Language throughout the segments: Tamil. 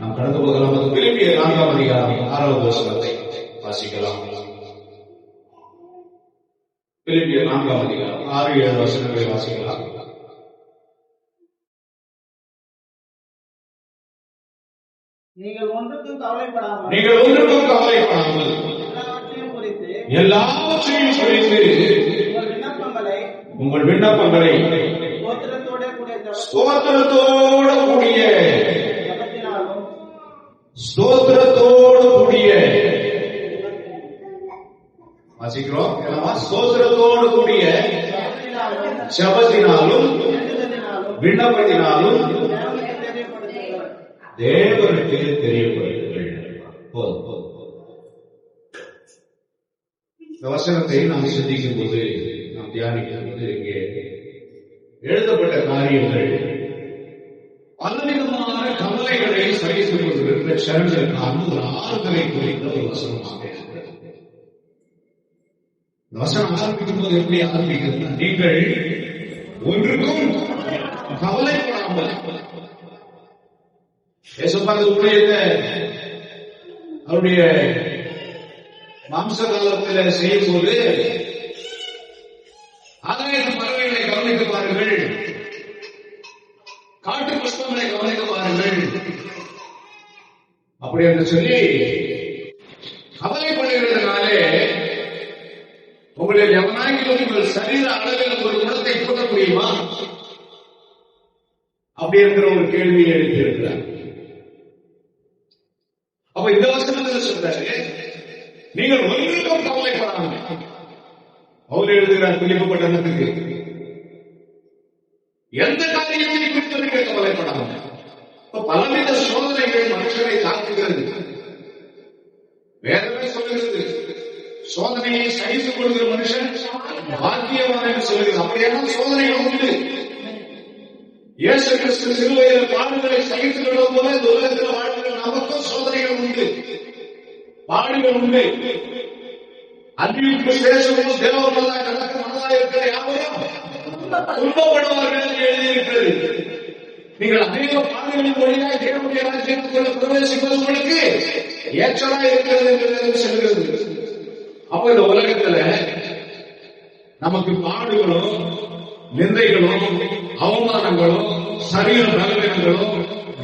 நாம் கடந்து போகலாம். பிலிப்பியர் 4ஆம் அதிகாரம் 6வது வசனத்தை வாசிக்கலாம். பிலிப்பியர் 4ஆம் அதிகாரம் 6-7 வசனங்களை வாசிக்கலாம். நீங்கள் ஒன்றுக்கும் கவலைப்படாமல் எல்லாவற்றையும் குறித்து உங்கள் விண்ணப்பங்களை ஸ்தோத்திரத்தோடு கூடிய வாசிக்கிறோம். ஸ்தோத்திரத்தோடு கூடிய ஜெபத்தினாலும் விண்ணப்பத்தினாலும் தேவனுக்கு தெரியப்படுத்துங்கள். இந்த வசனத்தை நாம் சிந்திக்கும் போது, நாம் தியானிக்கும் போது, இங்கே எழுதப்பட்ட காரியங்கள் பலவிதமான கவலைகளை சகித்துக் கொண்டிருக்கிற சரங்களுக்கான ஒரு ஆறுதலை குறித்த ஒரு வசனமாக இருக்கிறது. இந்த வசனம் ஆரம்பிக்கும் போது எப்படி ஆரம்பிக்கிறது? நீங்கள் ஒன்றுக்கும் கவலைப்படாமல் அவருடைய மாம்ச காலத்தில் செய்யும் போது ஆகாயத்து பறவைகளை கவனித்து பாருங்கள், காட்டு புஷ்பங்களை கவனித்து பாருங்கள் அப்படி என்று சொல்லி கவலைப்படுகிறதுனாலே உங்களுடைய எவனாகிலும் உங்கள் சரீர அளவில் ஒரு குணத்தை கூட்ட முடியுமா? அப்படி என்கிற ஒரு கேள்வியை எழுப்பியிருக்கிறார். அப்ப இந்த வசனத்தில் சொல்றாரு, நீங்கள் ஒன்றுக்கும் கவலைப்படாமல். அவர் எழுதுகிறார் பிலிப்பு பட்டணத்துக்கு, எந்த காரியத்தை குறித்து நீங்கள் கவலைப்படாமல். பலவித சோதனைகள் மனுஷனை தாக்குகிறது. வேறவே சொல்லுகிறது, சோதனையை சகித்துக் கொள்கிற மனுஷன் பாக்கியவான் என்று சொல்லுகிறது. அப்படியான சோதனைகள் உண்டு. இயேசு கிறிஸ்து சிலுவையில் பாடுகளை சகித்துக் கொள்ளும் போல இந்த உலகத்தில் வாழ்கிற நமக்கும் சோதனைகள் உண்டு, பாடுகள் உண்டு. அன்பிற்கு சேஷமும் தேவமெல்லாம் கணக்கு மனதாக இருக்கிற யாவரும் துன்பப்படுவார்கள் என்று எழுதியிருக்கிறது. நீங்கள் அநேக பாடுகளின் வழியாக தேவனுடைய ராஜ்யத்துக்குள்ள பிரவேசிப்பது உங்களுக்கு ஏற்றதாக இருக்கிறது என்று சொல்கிறது. அப்ப இந்த உலகத்துல நமக்கு பாடுகளும் நிந்தைகளும் அவமானங்களும் சரீர பலவீனங்களும்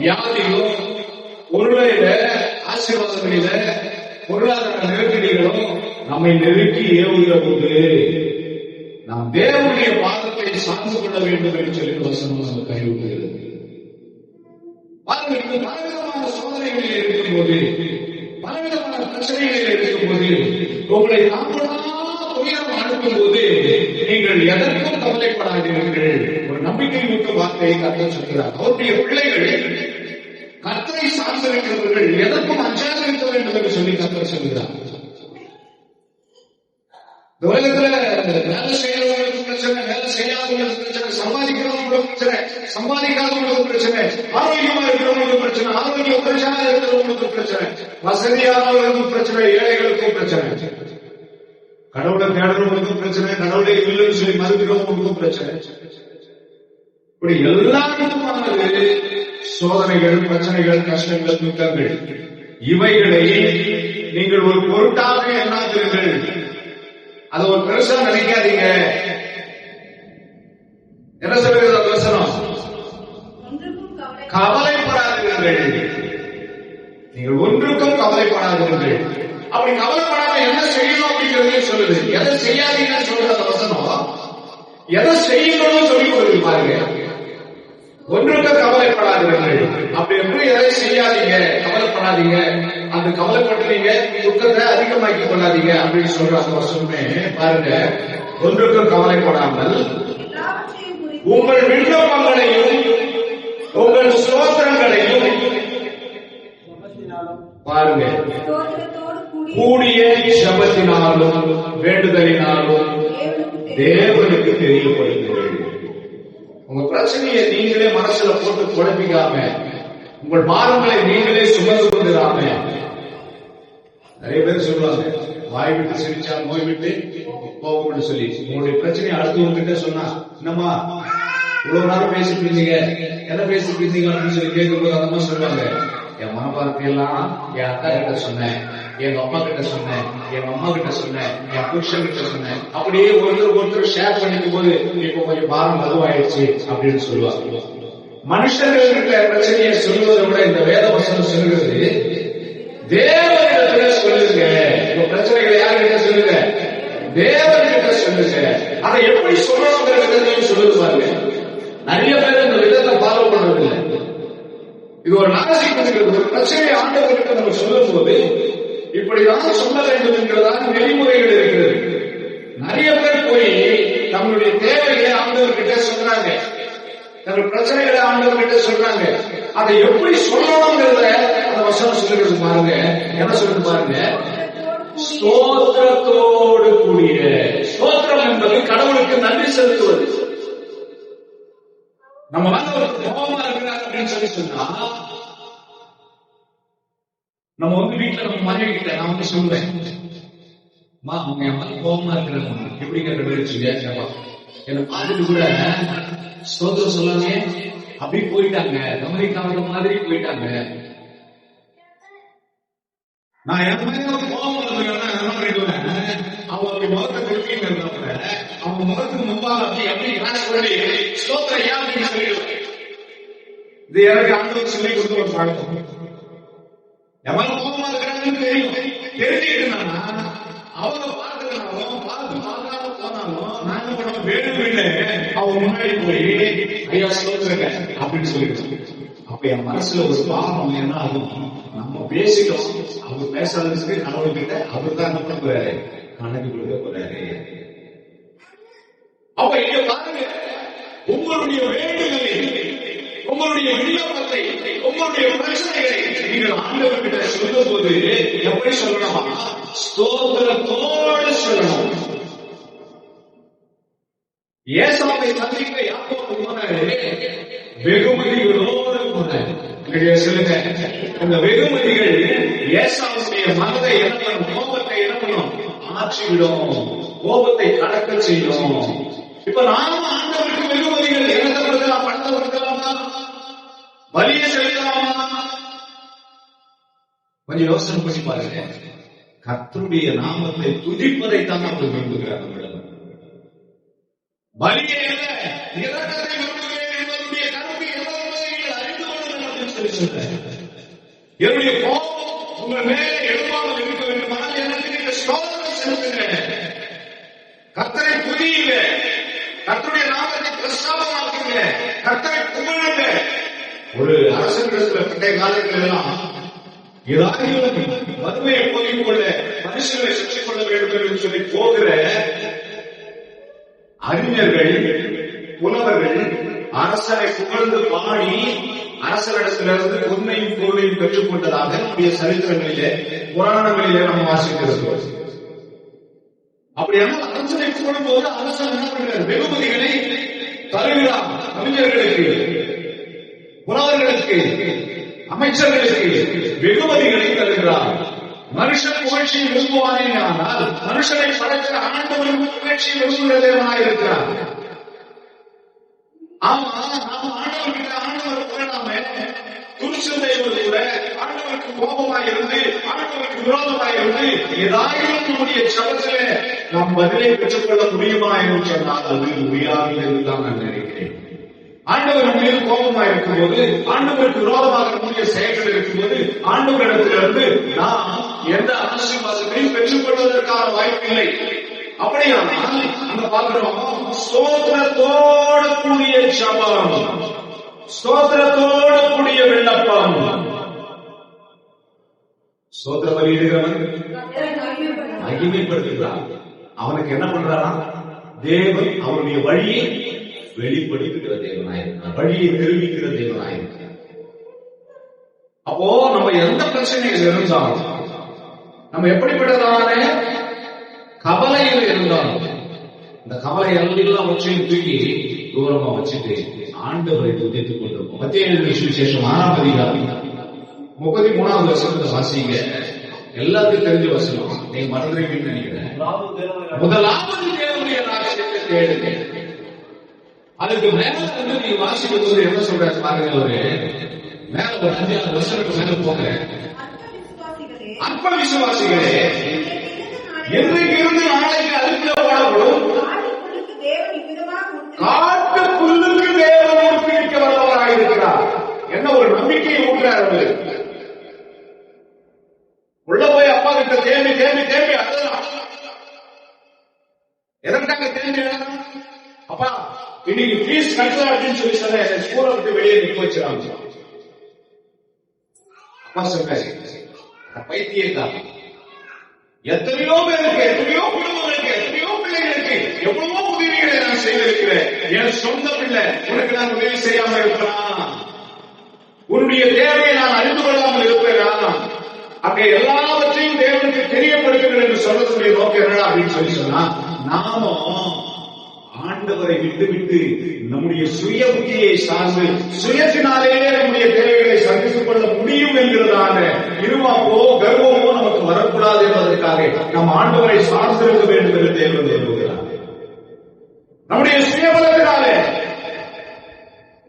வியாதிகளும் பொருளையில ஆசீர்வாதங்களில பொருளாதார நெருக்கடிகளும் நம்மை நெருக்கி ஏவுகிற போது நாம் தேவனுடைய பாதத்தை சார்ந்து கொள்ள வேண்டும் என்று சொல்லி வசனம் நமக்கு அறிவுறுகிறது. பலவிதமான சோதனைகளில் இருக்கும் போது, பலவிதமான பிரச்சனைகளில் இருக்கும் போது, உங்களை துயரம் அனுப்பும் போது நீங்கள் எதற்கும் கவலைப்படாதீர்கள். ஒரு நம்பிக்கை ஊட்டும் வார்த்தையை கர்த்தர் சொல்கிறார். அவருடைய பிள்ளைகள் கர்த்தரை சார்ந்திருக்கிறவர்கள் எதற்கும் அஞ்சாது இருக்க வேண்டும் என்று சொல்லி கர்த்தர் சொல்கிறார். இந்த உலகத்துல வேலை செய்யறவங்களுக்கு பிரச்சனை, வேலை செய்யாதவங்களுக்கு பிரச்சனை, சம்பாதிக்கிறவங்களுக்கு பிரச்சனை, சம்பாதிக்காதவங்களுக்கு பிரச்சனை, ஆரோக்கியமா இருக்கிறவங்களுக்கு பிரச்சனை, ஆரோக்கிய பிரச்சனை இருக்கிறவங்களுக்கு பிரச்சனை, வசதியானவர்களுக்கும் பிரச்சனை, ஏழைகளுக்கும் பிரச்சனை, கடவுளை தேடுறவங்களுக்கும் பிரச்சனை, கடவுளை இல்லைன்னு சொல்லி மறுக்கிறவங்களுக்கும் பிரச்சனை. இப்படி எல்லாருக்குமானது சோதனைகள், பிரச்சனைகள், கஷ்டங்கள், துக்கங்கள். இவைகளை நீங்கள் ஒரு பொருட்டாக எண்ணாதீர்கள். அதை ஒரு பெருசா நினைக்காதீங்க. என்ன சொல்லுகிறது வசனம்? கவலைப்படாதீர்கள். நீங்கள் ஒன்றுக்கும் கவலைப்படாதீர்கள். அப்படி கவலைப்படாம என்ன செய்யணும் அப்படிங்கிறதே சொல்லுது. எதை செய்யாதீங்கன்னு சொல்ற அந்த வசனம் எதை செய்யணும்னு சொல்லி கொடுத்து பாருங்க. ஒன்றுக்கு கவலைப்படாதீர்கள். அப்படி என்று எதை செய்யாதீங்க, கவலைப்படாதீங்க. அந்த கவலைப்பட்டீங்க துக்கத்தை அதிகமாக்கிக் கொள்ளாதீங்க அப்படின்னு சொல்ற அந்த வசனமே பாருங்க. ஒன்றுக்கும் கவலைப்படாமல் உங்கள் விண்ணப்பங்களையும் உங்கள் ஸ்தோத்திரங்களையும் பாருங்க கூடிய ஜெபத்தினாலும் வேண்டுதலினாலும் தேவனுக்கு தெரியப்படுங்கள். உங்க பிரச்சனையை நீங்களே மனசுல போட்டு குழப்பிக்காம, உங்கள் பாரங்களை நீங்களே சுமந்து கொண்டிராம. நிறைய பேர் சொல்லுவாங்க, வாய் விட்டு சிரிச்சா நோய் விட்டு போகும் சொல்லி. உங்களுடைய பிரச்சனையை அடுத்தவங்கிட்ட சொன்னா, என்னம்மா இவ்வளவு நேரம் பேசிட்டு இருந்தீங்க, எதை பேசிட்டு இருந்தீங்க அப்படின்னு சொல்லி கேட்கும்போது அதமா சொல்லுவாங்க, என் மனப்பாரத்தையெல்லாம் என் அக்கா கிட்ட சொன்னேன், எங்க அப்பா கிட்ட சொன்னேன், எங்க அம்மா கிட்ட சொன்னேன், என் புருஷன் கிட்ட சொன்னேன். அப்படியே ஒருத்தர் ஷேர் பண்ணிக்கும் போது இப்போ கொஞ்சம் பாரம் மதுவாயிடுச்சு அப்படின்னு சொல்லுவாங்க. மனுஷர்கள் இருக்கிற பிரச்சனையை சொல்லுவதை விட இந்த வேத வசனம் சொல்லுகிறது தேவனிடத்துல சொல்லுங்க. உங்க பிரச்சனைகளை யாருக்கிட்ட சொல்லுங்க? தேவன்கிட்ட சொல்லுங்க. அதை எப்படி சொல்லணுங்கிறதையும் சொல்லுது பாருங்க. நிறைய பேர் இந்த விதத்தை ஃபாலோ பண்றதில்லை. இது ஒரு நாசிக்கிறது. ஒரு பிரச்சனையை ஆண்டவர்கிட்ட நம்ம சொல்லும் போது இப்படிதான் சொல்ல வேண்டும் என்கிறதான நெறிமுறைகள் இருக்கிறது. நிறைய பேர் போய் தங்களுடைய தேவையை ஆண்டவர்கிட்ட சொல்றாங்க, தங்கள் பிரச்சனைகளை ஆண்டவர்கிட்ட சொல்றாங்க. அதை எப்படி சொல்லணுங்கிறத அந்த வசனம் சொல்லுகிறது பாருங்க. என்ன சொல்லுது பாருங்க, ஸ்தோத்திரத்தோடு கூடிய. ஸ்தோத்திரம் என்பது கடவுளுக்கு நன்றி செலுத்துவது. நம்ம வந்து ஒரு கோபமா இருக்கிறாங்க அப்படின்னு சொல்லி சொன்னா, நம்ம வந்து வீட்டுல நம்ம மனைவி கிட்ட நான் வந்து சொல்லுவேன், அவங்க என் மாதிரி கோபமா இருக்கிறாங்க, எப்படி கேட்க என்ன பார்த்துட்டு கூட ஸ்தோத்திரம் சொல்லாமே அப்படி போயிட்டாங்க, அமெரிக்காவுல மாதிரி போயிட்டாங்க. நான் என் மாதிரி கோபம் என்ன பண்ணிடுவேன், அவங்க முகத்தை கொடுத்தீங்க இருந்தாங்க, அவங்க முகத்துக்கு முன்பாக அப்படி சொல்லி ஸ்தோத்திரம் ஏன் அப்படின்னு சொல்லிடுவேன். இது எனக்கு ஆண்டவர் சொல்லி கொடுத்த ஒரு பழக்கம். எவ்வளவு கோபமா இருக்கிறாங்கன்னு தெரியும். தெரிஞ்சுக்கிட்டா அவங்க பார்த்துக்கணும், பார்க்காம போனாலும் நாங்க பண்ண வேணும் அவங்க முன்னாடி போய் ஐயா சொல்லுங்க அப்படின்னு சொல்லிடுவோம். அப்ப என் மனசுல ஒரு பாவம் என்ன ஆகும், நம்ம பேசிட்டோம், அவர் பேசாததுக்கு கடவுள்கிட்ட அவர் தான் என்ன பண்ண போறாரு, கணக்கு கொடுக்க போறாரு. அப்ப இங்க பாருங்க, உங்களுடைய வேண்டுதலை, உங்களுடைய விண்ணப்பத்தை, உங்களுடைய பிரச்சனைகளை நீங்கள் ஆண்டவர்கிட்ட சொல்லும் போது எப்படி சொல்லணுமா, ஸ்தோத்திரத்தோடு சொல்லணும். ஏசாவை சந்திக்க யாக்கோபு போனாரு, வெகுமதிகளோடு போனாரு. சொல்லுங்க, அந்த வெகுமதிகள் ஏசாவுடைய மனதை என்ன பண்ணும், கோபத்தை என்ன பண்ணும், ஆற்றிவிடும், கோபத்தை கடக்க செய்யும். இப்ப நானும் ஆண்டவருக்கு வெகுமதிகள் என்னத்தை கொடுக்கலாம், பணத்தை கொடுக்கலாமா, வலியை செலுத்தலாமா? கொஞ்சம் யோசனை பண்ணி பாருங்க. கர்த்தருடைய நாமத்தை துதிப்பதை தான் அவர் விரும்புகிறார். பலியை இரக்கத்தை விரும்புகிறேன் என்பதுடைய கருத்து அறிந்து கொள்ளுங்கள் சொல்லி சொல்றேன். என்னுடைய கோபம் உங்கள் மேலே எழுப்பாமல் இருக்க வேண்டுமானால் எனக்கு நீங்க ஸ்தோத்திரம் செலுத்துங்க, கர்த்தரை துதியுங்க, கர்த்தருடைய நாமத்தை பிரஸ்தாபமாக்குங்க, கர்த்தரை புகழுங்க. ஒரு அரசனிடத்துல பண்டைய காலங்கள் எல்லாம் ஏதாவது வறுமையை போக்கிக் கொள்ள, மனுஷர்களை சுற்றிக் கொள்ள வேண்டும் என்று சொல்லி போகிற அறிஞர்கள், புலவர்கள் அரசரை புகழ்ந்து பாடி அரசரிடத்திலிருந்து பொன்னையும் பொருளையும் பெற்றுக் கொண்டதாக நம்முடைய சரித்திரங்களிலே, புராணங்களிலே நம்ம வாசிக்கிறோம். அப்படியான அரசனை புகழும் போது அரசன் என்ன பண்றார், வெகுமதிகளை தருகிறார். அறிஞர்களுக்கு, புலவர்களுக்கு, அமைச்சர்களுக்கு வெகுமதிகளை தருகிறார். மனுஷன் புகழ்ச்சியை விரும்புவானே ஆனால் மனுஷனை படைத்த ஆண்டவரும் புகழ்ச்சியை விரும்புகிற தேவனாயிருக்கிறார். ஆமா, நாம ஆண்டவர்கிட்ட ஆண்டவர் புகழாம துணிச்சந்தையோடு கூட ஆண்டவருக்கு கோபமாக இருந்து, ஆண்டவருக்கு விரோதமாக இருந்து ஏதாவது நம்முடைய சபத்திலே நாம் பதிலை பெற்றுக் கொள்ள முடியுமா என்று சொன்னால் அது முடியாது என்றுதான் நான் நினைக்கிறேன். ஆண்டவர் மீது கோபமாக இருக்கும் போது, ஆண்டவருக்கு விரோதமாக நம்முடைய செயல்கள் இருக்கும்போது, ஆண்டவரிடத்திலிருந்து நாம் எந்த ஆசீர்வாதத்தையும் பெற்றுக் கொள்வதற்கான வாய்ப்பில்லை. அப்படியானால் நம்ம பார்க்கிறோம், ஸ்தோத்திரத்தோடு கூடிய ஜெபம், ஸ்தோத்திரத்தோடு கூடிய விண்ணப்பம். ஸ்தோத்திர பலியிடுகிறவன் மகிமைப்படுத்துகிறான். அவனுக்கு என்ன பண்றானா, தேவன் அவருடைய வழியை வெளிப்படுத்துகிற தேவனாயிருக்கிறார், வழியை தெரிவிக்கிற தேவனாயிருக்கிறார். அப்போ நம்ம எந்த பிரச்சனையில் இருந்தாலும், நம்ம எப்படிப்பட்டதான கவலையில் இருந்தாலும், இந்த கவலை எல்லாம் வச்சையும் தூக்கி தூரமா வச்சுட்டு ஆண்டவரை துதித்துக் கொண்டிருப்போம். மத்தேயு சுவிசேஷம் 6ஆம் அதிகாரம் 33வது வசனத்தை வாசிங்க. எல்லாத்துக்கும் தெரிஞ்ச வசனம், நீங்க மறந்துருக்கீங்கன்னு நினைக்கிறேன். முதலாவது தேவனுடைய ராஜ்யத்தை தேடுங்க. அதுக்கு மேல வந்து நீங்க வாசிக்கும் போது என்ன சொல்றாரு பாருங்க, அவரு மேல ஒரு 5-6 வருஷத்துக்கு மேல போங்க. அற்ப விசுவாசிகளே, என்றைக்கு இருந்து நாளைக்கு அதுக்குள்ள போடப்படும் காட்டு புல்லுக்கு தேவன் உறுப்பிக்க வல்லவராயிருக்கிறார். என்ன ஒரு நம்பிக்கையை ஊட்டுறார் அவரு. உள்ள போய் அப்பா கிட்ட தேம்பி தேம்பி தேம்பி அழுதான். எதற்காக தேம்பி அழுதான்? அப்பா இன்னைக்கு ஃபீஸ் கட்டல அப்படின்னு சொல்லி சொன்ன ஸ்கூலை விட்டு வெளியே நிக்க வச்சிருக்காங்க. அப்பா சொன்னாரு, பைத்தியத்தான். எத்தனையோ பேருக்கு, எத்தனையோ குடும்பங்களுக்கு, எத்தனையோ பிள்ளைகளுக்கு எவ்வளவோ உதவிகளை நான் செய்திருக்கிறேன். என் சொந்த பிள்ளை உனக்கு நான் உதவி செய்யாம இருப்பேனா? உன்னுடைய தேவையை நான் அறிந்து கொள்ளாமல் இருப்பேனா? அங்கே எல்லாவற்றையும் தேவனுக்கு தெரியப்படுத்துங்கள் என்று சொல்லக்கூடிய நோக்கம் என்ன அப்படின்னு சொல்லி சொன்னா, நாமும் ஆண்டவரை விட்டு நம்முடைய சுய புத்தியை சார்ந்து சுயத்தினாலேயே நம்முடைய தேவைகளை சந்தித்துக் கொள்ள முடியும் என்கிறதான இருமாப்போ கர்வமோ நமக்கு வரக்கூடாது என்பதற்காக நம் ஆண்டவரை சார்ந்திருக்க வேண்டும் என்று தேவன் விரும்புகிறார். நம்முடைய சுயபலத்தினாலே,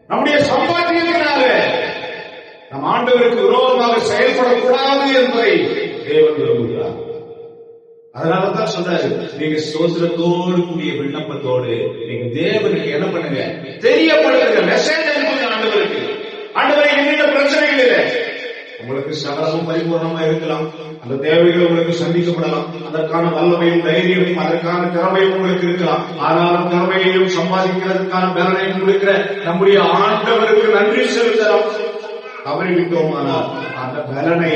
நம்முடைய சம்பாத்தியத்தினாலே நம் ஆண்டவருக்கு விரோதமாக செயல்படக்கூடாது என்பதை தேவன் விரும்புகிறார். அதனாலதான் சொன்னாரு, நீங்க ஸ்தோத்திரத்தோடு கூடிய விண்ணப்பத்தோடு நீங்க தேவனுக்கு என்ன பண்ணுங்க, தெரியப்படுத்துங்க. மெசேஜ் அனுப்புங்க ஆண்டவருக்கு. ஆண்டவரை என்னென்ன பிரச்சனைகள் இல்லை, உங்களுக்கு சகலமும் பரிபூர்ணமா இருக்கலாம், அந்த தேவைகள் உங்களுக்கு சந்திக்கப்படலாம், அதற்கான வல்லமையும் தைரியமும் அதற்கான திறமையும் உங்களுக்கு இருக்கலாம். ஆனாலும் திறமையையும் சம்பாதிக்கிறதுக்கான பலனையும் கொடுக்கிற நம்முடைய ஆண்டவருக்கு நன்றி செலுத்தலாம். தவறி விட்டோமானால் அந்த பலனை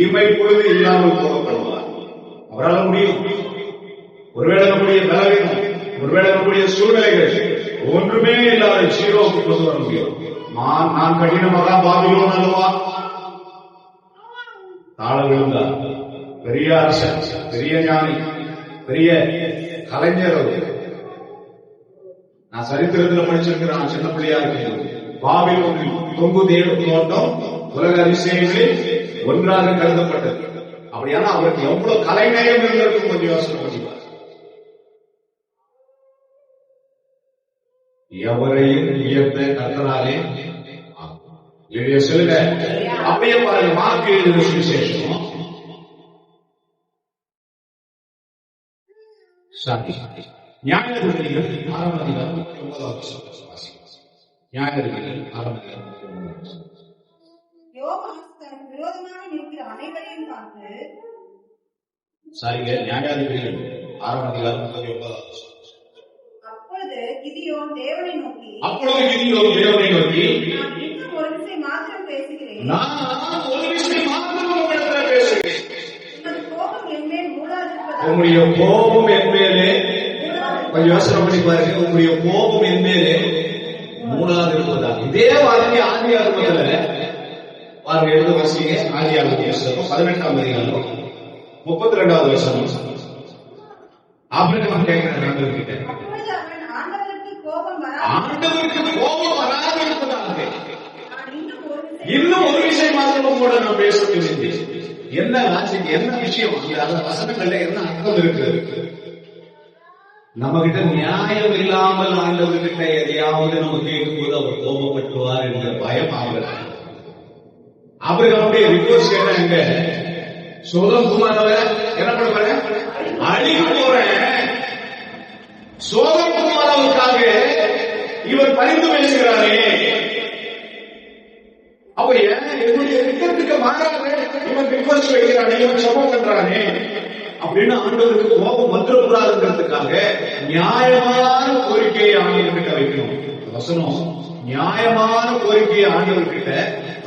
இமைப்பொழுது இல்லாமல் போகப்படுவார். அவரால் முடியும். ஒருவேளை நம்முடைய பலவீனம், ஒருவேளை நம்முடைய சூழ்நிலைகள் ஒன்றுமே இல்லாத ஜீரோவுக்கு கொண்டு வர முடியும். நான் கடினமாக பாபிலோன் அல்லவா? தாழ விழுந்தார். பெரிய அரசன், பெரிய ஞானி, பெரிய கலைஞர். நான் சரித்திரத்தில் படிச்சிருக்கிறேன். சின்ன பிள்ளையா இருக்கிறேன். பாபிலோனில் தொங்கு தேவ தோட்டம் உலக அதிசயங்களில் ஒன்றாக கருதப்பட்டது. அப்படியான அவருக்கு எவ்வளவு கலைநயம் இருந்திருக்கும் கொஞ்சம் யோசனை பண்ணிப்பார். எவரையும் உயர்த்த கர்த்தராலே சொல்லுங்க. அப்படியே பாருங்க, மார்க் எழுதின சுவிசேஷம் நியாயாதிபதிகள் 6ஆம் அதிகாரம் 9ஆம் வசனம். நியாயாதிபதிகள் 6ஆம் அதிகாரம் விரோதமாக நிற்கிற அனைவரையும் பார்த்து, சரிங்க, நியாயாதிபதிகள் 6ஆம் அதிகாரம் 19ஆம் வசனம். அப்பொழுது கிதியோன் தேவனை நோக்கி, நான் இன்னும் ஒரு விஷயம் மாத்திரம் பேசுகிறேன். உமது கோபம் என் மேல் மூடாதிருப்பதாக. உங்களுடைய கோபம் என் மேலே, கொஞ்சம் யோசனை பண்ணி பாருங்க, உங்களுடைய கோபம் என் மேலே மூடாதிருப்பதாக. இதே வார்த்தை ஆதியாகமத்துல பாருங்க, எழுத வாசிங்க. ஆதியாகமம் 18ஆம் அதிகாரம் 32வது வசனம். ஆபிரகாம் கேட்கிறார் ஆண்டவர்கிட்ட, அப்பொழுது அவன் ஆண்டவருக்கு கோபம் வராது இருப்பதாக இன்னும் ஒரு விஷயம் மாத்திரம் கூட நான் பேச பேசுகிறேன். என்ன லாஜிக், என்ன விஷயம், அந்த வசனங்கள்ல என்ன அர்த்தம் இருக்கிறது? நம்ம கிட்ட நியாயம் இல்லாமல் ஆண்டவர்கிட்ட எதையாவது நம்ம கேட்கும் போது அவர் கோபப்பட்டுவார் என்ற பயம் ஆகிறார். அவர்களுடைய ரிப்போர்ட்ஸ் என்ன? சோதம் குமாரவரை என்ன பண்ண அழிவு போறேன். சோதம் குமாரவுக்காக இவர் பரிந்து பேசுகிறாரே, அப்ப என்னுடைய திட்டத்துக்கு மாறாக இவன் ரிக்வெஸ்ட் வைக்கிறானே, இவன் சபம் பண்றானே அப்படின்னு ஆண்டவருக்கு கோபம் வந்துடக்கூடாதுங்கிறதுக்காக நியாயமான கோரிக்கையை ஆண்டவர்கிட்ட வைக்கணும். வசனம் நியாயமான கோரிக்கையை ஆண்டவர்கிட்ட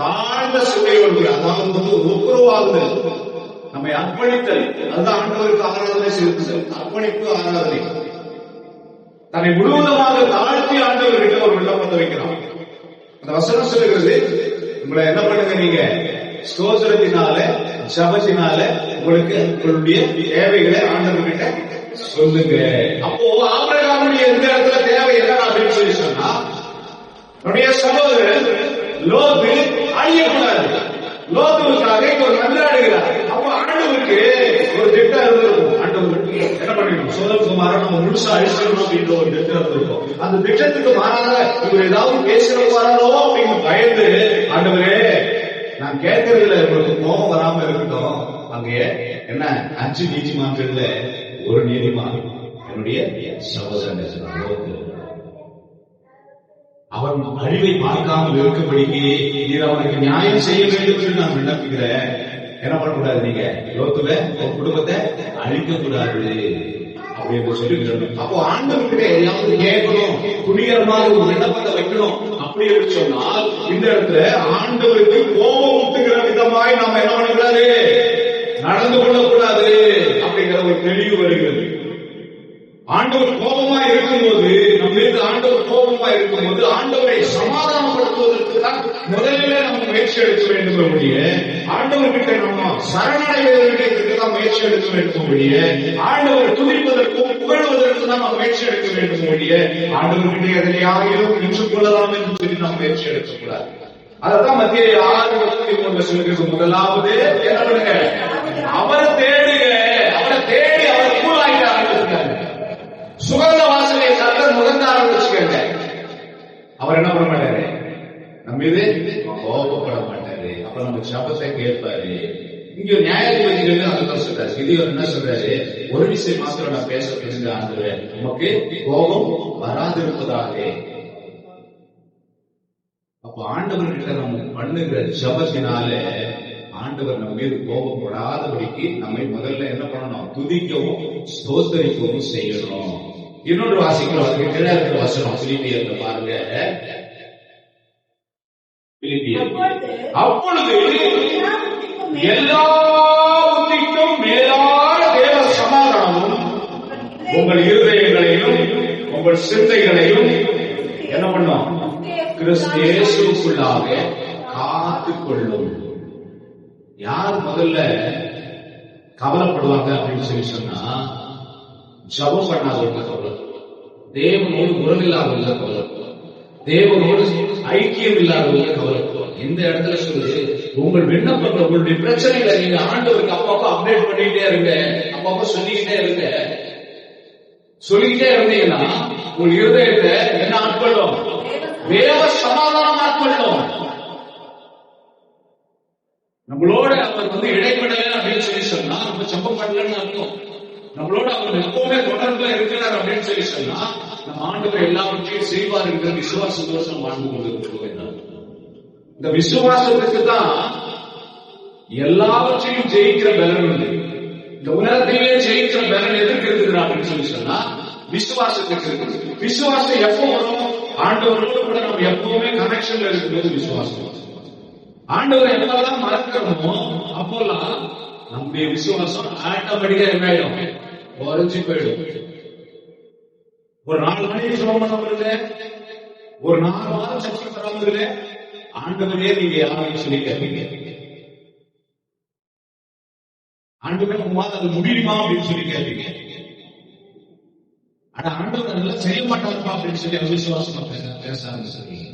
தாழ்ந்த சுவையோடு, அதாவது ஒப்புரவாகுதல், நம்மை அர்ப்பணித்தல், அதுதான் ஆண்டவருக்கு ஆராதனை செலுத்துதல். அர்ப்பணிப்பு, ஆராதனை, தன்னை முழுவதுமாக தாழ்த்தி ஆண்டவர்கிட்ட ஒரு விண்ணப்பத்தை வைக்கிறான். அந்த வசனம் சொல்லுகிறது, உங்களை என்ன பண்ணுங்க, நீங்க ஸ்தோத்திரத்தினால ஜபத்தினால உங்களுக்கு உங்களுடைய தேவைகளை ஆண்டவர்கிட்ட சொல்லுங்க. அப்போ ஆபிரகாமுடைய இந்த இடத்துல தேவை என்ன அப்படின்னு சொல்லி சொன்னா, நம்முடைய சகோதரர் லோத்து அழியக்கூடாது. லோத்துவுக்காக ஒரு மன்றாடுகிறார். அப்போ ஆண்டவருக்கு ஒரு திட்டம் இருந்திருக்கும். ஆண்டவருக்கு என்ன பண்ணிக்கணும், சோதம் குமாரன் நம்ம முழுசா அழிச்சிடணும் அப்படின்ற ஒரு திட்டம் இருக்கும். அந்த திட்டத்துக்கு மாறாக இவர் ஏதாவது பேசுறவாரோ அப்படின்னு பயந்து, ஆண்டவரே நான் கேட்கறதுல உங்களுக்கு கோபம் வராம இருக்கட்டும், அங்கே என்ன 5 நீதிமான்கள்ல ஒரு நீதிமான் என்னுடைய சகோதரன், அவன் அழிவை பார்க்காமல் இருக்கும்படிக்கு நீர் அவனுக்கு நியாயம் செய்ய வேண்டும் என்று நான் விண்ணப்பிக்கிறேன். என்ன பண்ணக்கூடாது, நீங்க லோத்துல ஒரு குடும்பத்தை அழிக்க கூடாது அப்படின்னு சொல்லி. அப்போ ஆண்டவர்கிட்ட எதையாவது கேட்கணும், துணிகரமாக ஒரு விண்ணப்பத்தை வைக்கணும் அப்படி என்று சொன்னால், இந்த இடத்துல ஆண்டவருக்கு கோபம் ஊட்டுகிற விதமாய் நாம என்ன பண்ணக்கூடாது, நடந்து கொள்ளக்கூடாது அப்படிங்கிற ஒரு தெளிவு வருகிறது. ஆண்டவர் கோபமா இருக்கும்போது, நம்ம மீது ஆண்டவர் கோபமா இருக்கும்போது ஆண்டவரை சமாதானப்படுத்துவதற்கு தான் முதலில் நம்ம முயற்சி எடுக்க வேண்டும் ஒழிய, ஆண்டவர்கிட்ட நம்ம சரணடைவதற்கு தான் முயற்சி எடுக்க வேண்டும் ஒழிய, ஆண்டவர் துதிப்பதற்கும் புகழ்வதற்கு தான் நம்ம முயற்சி எடுக்க வேண்டும் ஒழிய, ஆண்டவர்கிட்ட எதிலையாகிலும் நின்று கொள்ளலாம் என்று சொல்லி நாம் முயற்சி எடுக்கக்கூடாது. அதான் மத்திய 6:23 சொல்லுகிறது. முதலாவது என்ன பண்ணுங்க, அவரை தேடுங்க, அவரை தேடி அவர் கூலாயிட்ட ஆரம்பிச்சிருக்காரு. சுகந்த வாசனை கர்த்தர் முகந்த ஆரம்பிச்சுக்கங்க. அவர் என்ன பண்ண மாட்டாரு, நம்ம இது கோபப்பட மாட்டாரு. அப்ப நம்ம சபத்தை கேட்பாரு. இங்க நியாயாதிபதிகள் அதுதான் சொல்றாரு. கிதியோன் என்ன சொல்றாரு, ஒரு விஷயம் மாத்திரம் நான் பேச பேசுங்க ஆண்டவரே, நமக்கு கோபம் வராதிருப்பதாக. அப்ப ஆண்டவர்கிட்ட நம்ம பண்ணுகிற ஜபத்தினால ஆண்டவர் நம்ம மீது கோபம் படாதபடிக்கு நம்மை முதல்ல என்ன பண்ணணும், துதிக்கவும் ஸ்தோத்தரிக்கவும் செய்யணும். இன்னொன்று வாசிக்கிறோம், அதுக்கு கீழே இருக்கிற வசனம் பிலிப்பியர்ல பாருங்க. அப்பொழுது எல்லா புத்திக்கும் மேலான தேவ சமாதானமும் உங்கள் இருதயங்களையும் உங்கள் சிந்தைகளையும் என்ன பண்ணும், கிறிஸ்து இயேசுவுக்குள்ளாக காத்துக்கொள்ளும். யார் முதல்ல கவலைப்படுவாங்க அப்படின்னு சொல்லி சொன்னா, ஜபம் பண்ணாதவங்க கவலை, தேவனோடு உறவில்லாதவங்க கவலை, தேவனோடு ஐக்கியம் இல்லாதவங்க கவலை. இந்த இடத்துல சொல்லு, உங்கள் விண்ணப்பங்கள் உங்களுடைய பிரச்சனைகளை நீங்க ஆண்டவருக்கு அப்பப்போ அப்டேட் பண்ணிக்கிட்டே இருங்க, அப்பப்போ சொல்லிக்கிட்டே இருங்க. சொல்லிக்கிட்டே இருந்தீங்கன்னா உங்க இருதயத்தை என்ன ஆட்கொள்ளும், தேவ சமாதானம் ஆட்கொள்ளும். நம்மளோட அவர் இடைப்படல அப்படின்னு சொல்லி சொன்னா நம்ம ஜெபம் பண்ணலன்னு அர்த்தம். நம்மளோட அவர் எப்பவுமே தொடர்புல இருக்கிறார் அப்படின்னு சொல்லி சொன்னா நம்ம ஆண்டவர் எல்லாவற்றையும் செய்வார் என்கிற விசுவாசத்தோடு நம்ம வாழ்ந்து கொண்டிருக்கிறோம். இந்த விசுவாசத்துக்கு தான் எல்லாவற்றையும் ஜெயிக்கிற பலன் உண்டு. இந்த உலகத்தையே ஜெயிக்கிற பலன் எதற்கு இருக்குது அப்படின்னு சொல்லி சொன்னா விசுவாசத்துக்கு இருக்குது. விசுவாசம் எப்போ வரும், ஆண்டவரோடு கூட நம்ம எப்பவுமே கனெக்ஷன்ல இருக்கும்போது விசுவாசம். ஆண்டவர் எப்பெல்லாம் மறக்கிறோமோ அப்போல்லாம் நம்முடைய விசுவாசம் ஆட்டோமேட்டிக்கா என்ன ஆயிடும், குறைஞ்சு போயிடும். ஒரு 4 மணிக்கு சுகம் பண்ண, ஒரு 4 மாதம் சக்தி தராமல் ஆண்டவரே நீங்க யாரும் சொல்லி கேட்பீங்க. ஆண்டவரே உமாது அது முடியுமா அப்படின்னு சொல்லி கேட்பீங்க. ஆனா ஆண்டவர் அதெல்லாம் செய்ய மாட்டாருப்பா அப்படின்னு சொல்லி அவிசுவாசமா பேச ஆரம்பிச்சிருக்கீங்க.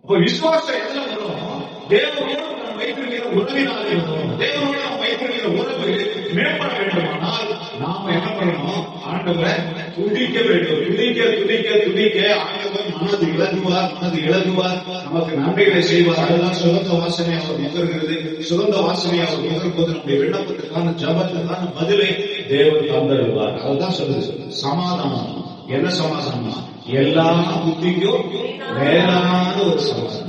அப்ப விசுவாசம் எதுல வரும், தேவனோடு நாம் வைத்திருக்கிற உறவினாலே வரும். தேவனோடு நாம் வைத்திருக்கிற உறவு மேம்பட வேண்டுமானால் நாம என்ன பண்ணணும், ஆண்டவரை துதிக்க வேண்டும். துதிக்க துதிக்க துதிக்க ஆண்டவர் மனது இழகுவார், நமக்கு நன்மைகளை செய்வார். அதுதான் சுகந்த வாசனை அவர் நுகர்கிறது. சுகந்த வாசனை அவர் நுகர்போது நம்முடைய விண்ணப்பத்துக்கான ஜபத்துக்கான பதிலை தேவன் தந்தருவார். அதுதான் சொல்லுது சமாதானம். என்ன சமாதானம், எல்லா புத்திக்கும் மேலான ஒரு சமாதானம்.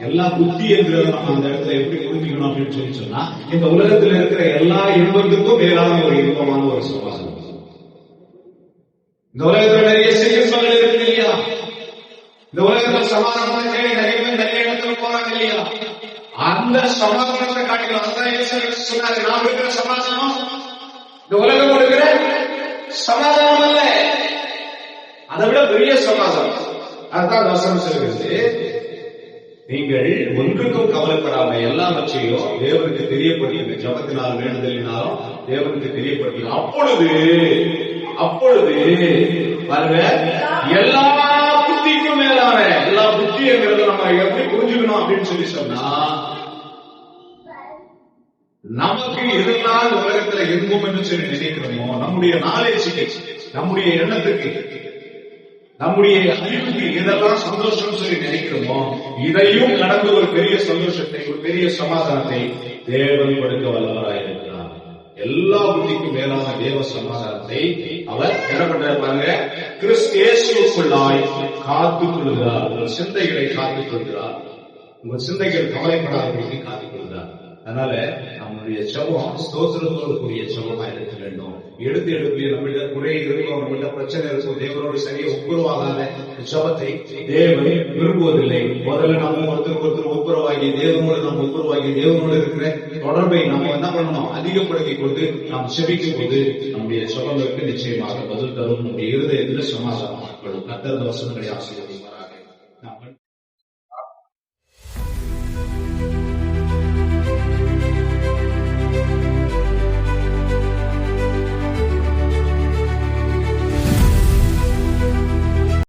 எல்லா புத்தி என்கிறது நம்ம அந்த இடத்துல எப்படி புரிஞ்சுக்கணும் அப்படின்னு சொல்லி சொன்னா, இந்த உலகத்தில் இருக்கிற எல்லா இன்பத்துக்கும் மேலான ஒரு இன்பமான ஒரு சமாதானம். இந்த உலகத்தில் நிறைய செய்திகள் இருக்கு இல்லையா, இந்த உலகத்தில் சமாதானம் நிறைய இடத்துல போறாங்க இல்லையா, அந்த சமாதானத்தை காட்டிக்கலாம். அதான் சொன்னாரு, நான் இருக்கிற சமாதானம் இந்த உலகம் இருக்கிற சமாதானம் அல்ல, அதை விட பெரிய சமாதானம். அதுதான் வசனம் சொல்கிறது, நீங்கள் ஒன்றுக்கும் கவலைப்படாம எல்லாவற்றையும் தேவனுக்கு தெரியப்படுகிறது. ஜபத்தினால் வேண்டுதலினாலும் தேவனுக்கு தெரியப்படுகிறது. அப்பொழுது பாருங்க, எல்லா புத்திக்கும் மேலான, எல்லா புத்திங்கிறத நம்ம எப்படி புரிஞ்சுக்கணும் அப்படின்னு சொல்லி சொன்னா, நமக்கு எதெல்லாம் உலகத்துல இன்பம் என்று சொல்லி நினைக்கிறோமோ, நம்முடைய நாலேஜுக்கு, நம்முடைய எண்ணத்துக்கு, நம்முடைய அறிவுக்கு எதெல்லாம் சந்தோஷம் சொல்லி நினைக்கிறோமோ, இதையும் கடந்து ஒரு பெரிய சந்தோஷத்தை, ஒரு பெரிய சமாதானத்தை தேவன் கொடுக்க வல்லவராயிருக்கிறார். எல்லா புத்திக்கும் மேலான தேவ சமாதானத்தை அவர் என்ன பண்றாங்க, கிறிஸ்து இயேசுவுக்குள்ளாய் காத்துக் கொள்கிறார். உங்கள் சிந்தைகளை காத்துக் கொள்கிறார். உங்கள் சிந்தைகள் கவலைப்படாதபடி காத்துக் கொள்கிறார். அதனால நம்முடைய ஜெபம் ஸ்தோத்திரத்தோடு கூடிய ஜெபமா இருக்க வேண்டும். எடுத்து நம்மகிட்ட குறை இருக்கும், நம்மகிட்ட பிரச்சனை இருக்கும், தேவனோடு சரியா ஒப்புரவாகாத ஜெபத்தை தேவன் விரும்புவதில்லை. முதல்ல நம்ம ஒருத்தருக்கு ஒப்புரவாகி, தேவனோடு நம்ம ஒப்புரவாகி, தேவனோடு இருக்கிற தொடர்பை நம்ம என்ன பண்ணணும், அதிகப்படுத்திக் கொண்டு நாம் செபிக்கும் போது நம்முடைய ஜெபங்களுக்கு நிச்சயமாக பதில் தரும். நம்முடைய இருதயத்தில் சமாதானம். கர்த்தர் வசனங்களை ஆசீர்வதிப்பார்.